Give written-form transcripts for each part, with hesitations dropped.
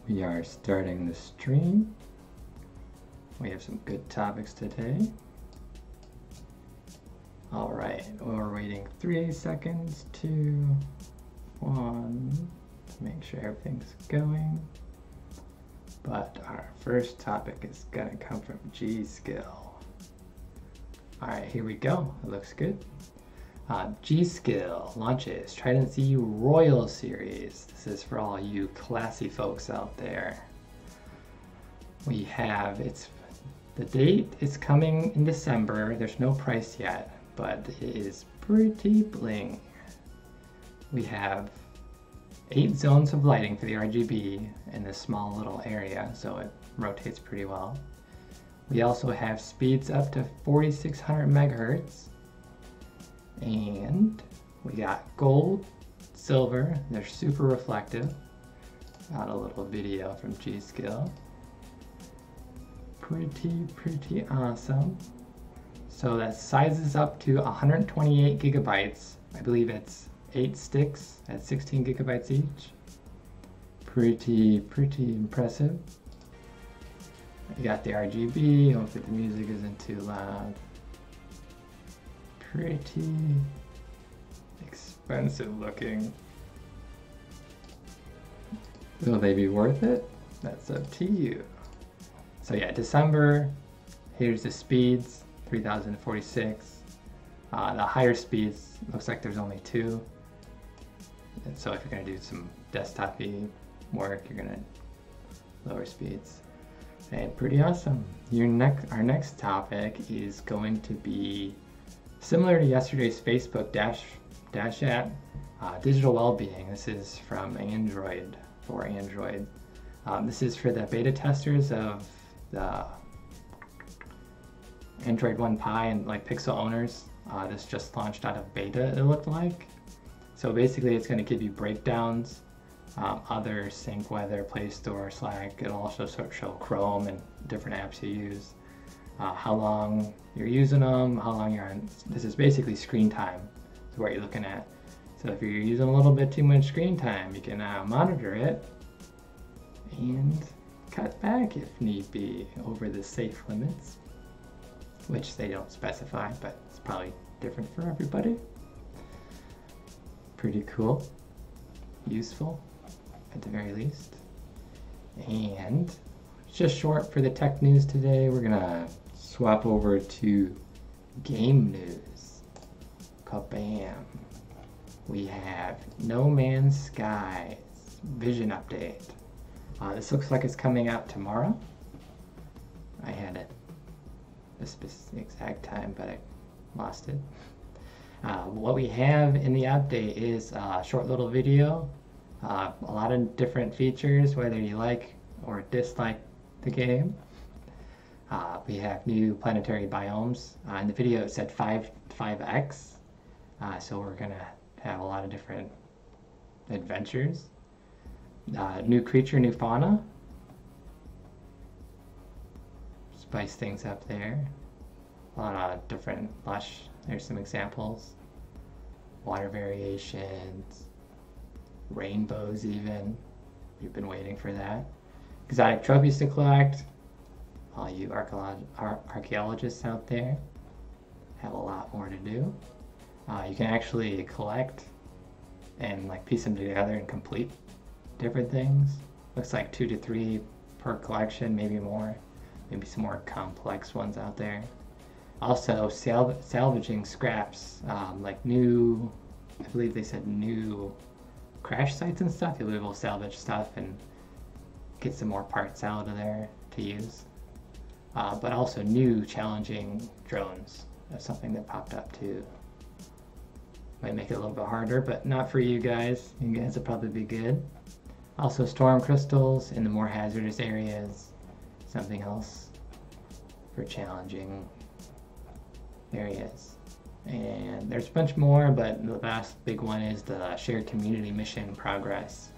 We are starting the stream. We have some good topics today. All right, we're waiting 3 seconds, 2, 1, to make sure everything's going. But our first topic is gonna come from G.Skill. All right, here we go. It looks good. G.Skill launches Trident Z Royal Series. This is for all you classy folks out there. We have, the date is coming in December. There's no price yet, but it is pretty bling. We have 8 zones of lighting for the RGB in this small little area, so it rotates pretty well. We also have speeds up to 4600 megahertz. And we got gold, silver, they're super reflective. Got a little video from G.Skill. Pretty awesome. So that sizes up to 128 gigabytes. I believe it's 8 sticks at 16 gigabytes each. Pretty impressive. You got the RGB, hopefully the music isn't too loud. Pretty expensive looking. Will they be worth it? That's up to you. So yeah, December, here's the speeds, 3046. The higher speeds, looks like there's only 2. And so if you're gonna do some desktop-y work, you're gonna lower speeds. And pretty awesome. Our next topic is going to be similar to yesterday's Facebook Dash app, digital well-being. This is from Android, for Android. This is for the beta testers of the Android One Pie and like Pixel owners. This just launched out of beta, it looked like. So basically it's going to give you breakdowns, other sync, weather, Play Store, Slack. It'll also show Chrome and different apps you use. How long you're using them, how long you're on. This is basically screen time is what you're looking at. So if you're using a little bit too much screen time, you can monitor it and cut back if need be over the safe limits, which they don't specify, but it's probably different for everybody. Pretty cool, useful at the very least. And just short for the tech news today, we're gonna swap over to game news. Kabam! We have No Man's Sky's vision update. This looks like it's coming out tomorrow. I had it the specific exact time, but I lost it. What we have in the update is a short little video, a lot of different features, whether you like or dislike the game. We have new planetary biomes. In the video it said 5x, so we're gonna have a lot of different adventures. New creature, new fauna. Spice things up there. A lot of different lush, there's some examples. Water variations, rainbows even. We've been waiting for that. Exotic trophies to collect. All you archaeologists out there have a lot more to do. You can actually collect and like piece them together and complete different things. Looks like 2 to 3 per collection, maybe more. Maybe some more complex ones out there. Also salvaging scraps, like new, I believe they said new crash sites and stuff. You'll be able to salvage stuff and get some more parts out of there to use. But also new challenging drones. That's something that popped up too. Might make it a little bit harder, but not for you guys. You guys will probably be good. Also storm crystals in the more hazardous areas. Something else for challenging areas. And there's a bunch more, but the last big one is the shared community mission progress.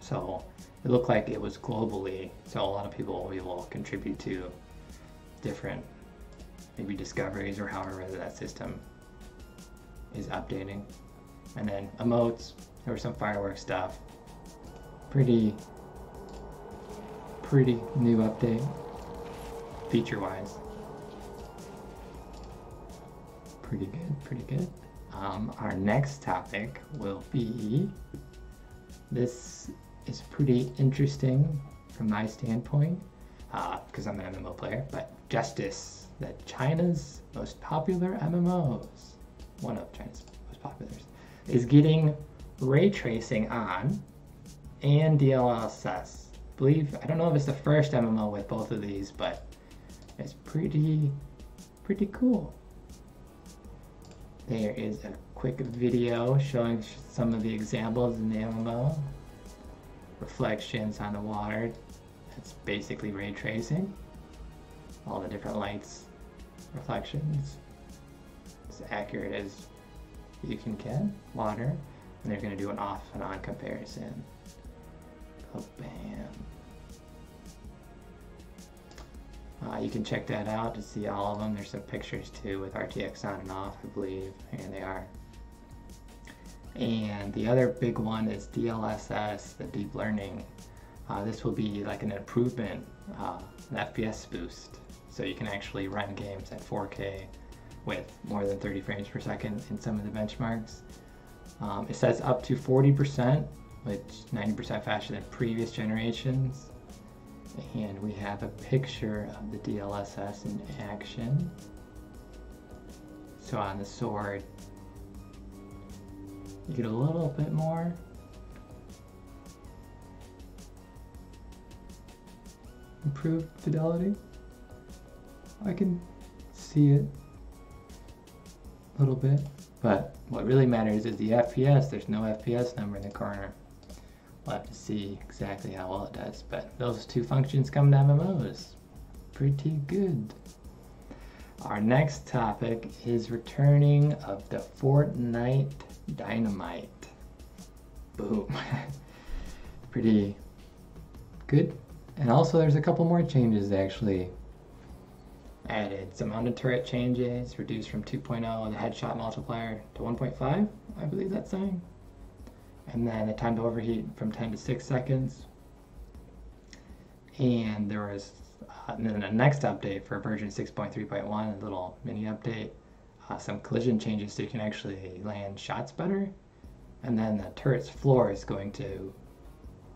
So it looked like it was globally, so a lot of people will be able to contribute to different maybe discoveries or however that system is updating. And then emotes, there was some fireworks stuff. Pretty pretty new update, feature-wise. Pretty good, pretty good. Our next topic will be, this is pretty interesting from my standpoint, because I'm an MMO player, but Justice, China's most popular MMOs, one of China's most popular, is getting ray tracing on and DLSS. I don't know if it's the first MMO with both of these, but it's pretty cool. There is a quick video showing some of the examples in the MMO. Reflections on the water, that's basically ray tracing. All the different lights, reflections, as accurate as you can get. Water, and they're going to do an off and on comparison. Oh, bam. You can check that out to see all of them. There's some pictures too with RTX on and off, I believe. Here they are. And the other big one is DLSS, the deep learning. This will be like an improvement, an FPS boost. So you can actually run games at 4K with more than 30 frames per second in some of the benchmarks. It says up to 40%, which is 90% faster than previous generations. And we have a picture of the DLSS in action. So on the sword, you get a little bit more. Improved fidelity. I can see it a little bit, but what really matters is the FPS. There's no FPS number in the corner. We'll have to see exactly how well it does, but those two functions come to MMOs. Pretty good. Our next topic is returning of the Fortnite Dynamite. Boom. Pretty good. And also there's a couple more changes actually added. Some under-turret changes, reduced from 2.0 the headshot multiplier to 1.5, I believe that's saying. And then the time to overheat from 10 to 6 seconds. And there was then the next update for version 6.3.1, a little mini update, some collision changes so you can actually land shots better. And then the turret's floor is going to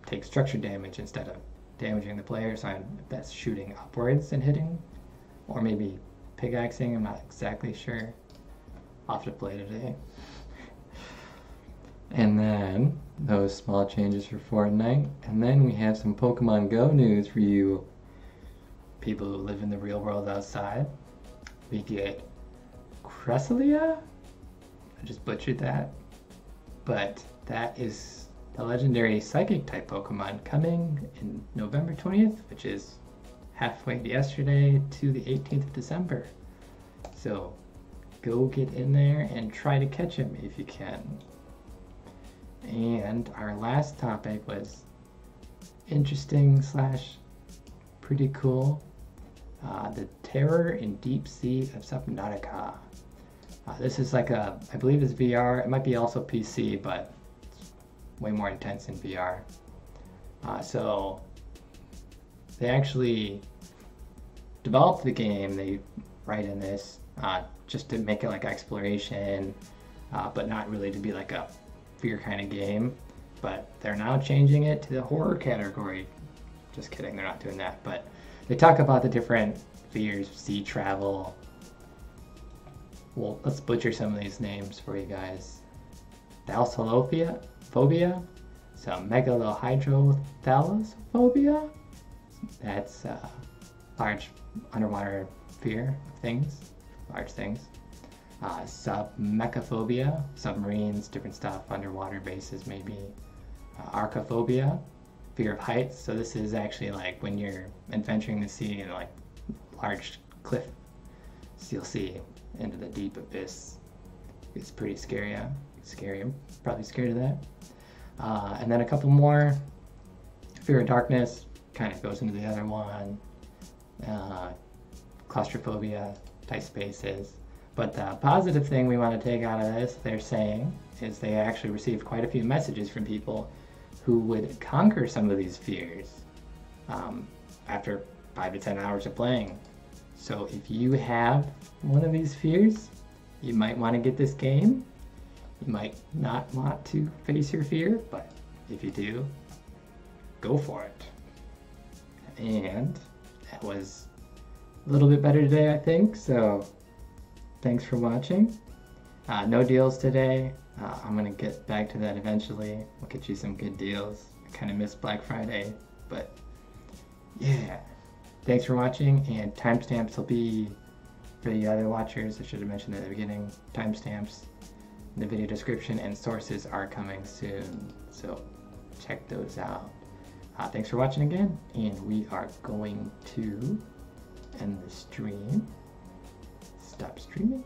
take structure damage instead of damaging the player, so if that's shooting upwards and hitting, or maybe pickaxing, I'm not exactly sure. I'll have to play today. And then those small changes for Fortnite, and then we have some Pokemon Go news for you people who live in the real world outside. We get Cresselia? I just butchered that. But that is the legendary Psychic type Pokemon coming in November 20th, which is halfway to yesterday to the 18th of December. So go get in there and try to catch him if you can. And our last topic was interesting / pretty cool. The Terror in Deep Sea of Subnautica. This is like I believe it's VR. It might be also PC, but it's way more intense in VR. So they actually developed the game. They write in this just to make it like exploration, but not really to be like a fear kind of game. But they're now changing it to the horror category. Just kidding, they're not doing that. But they talk about the different fears, sea travel. Well, let's butcher some of these names for you guys. Thalassophobia, so megalohydrothalassphobia. That's large underwater fear of things, large things. Submechaphobia, submarines, different stuff, underwater bases maybe. Archophobia, fear of heights. So this is actually like when you're adventuring the sea in like large cliff, you'll see into the deep abyss. It's pretty scary. I'm probably scared of that. And then a couple more. Fear of darkness kind of goes into the other one. Claustrophobia, tight spaces. But the positive thing we want to take out of this, they're saying, is they actually received quite a few messages from people who would conquer some of these fears. after 5 to 10 hours of playing. So if you have one of these fears, you might want to get this game. You might not want to face your fear, but if you do, go for it. And that was a little bit better today, I think, so thanks for watching. No deals today. I'm gonna get back to that eventually. We'll get you some good deals. I kind of missed Black Friday, but yeah. Thanks for watching, and timestamps will be for the other watchers. I should have mentioned at the beginning. Timestamps in the video description and sources are coming soon, so check those out. Thanks for watching again, and we are going to end the stream. Stop streaming.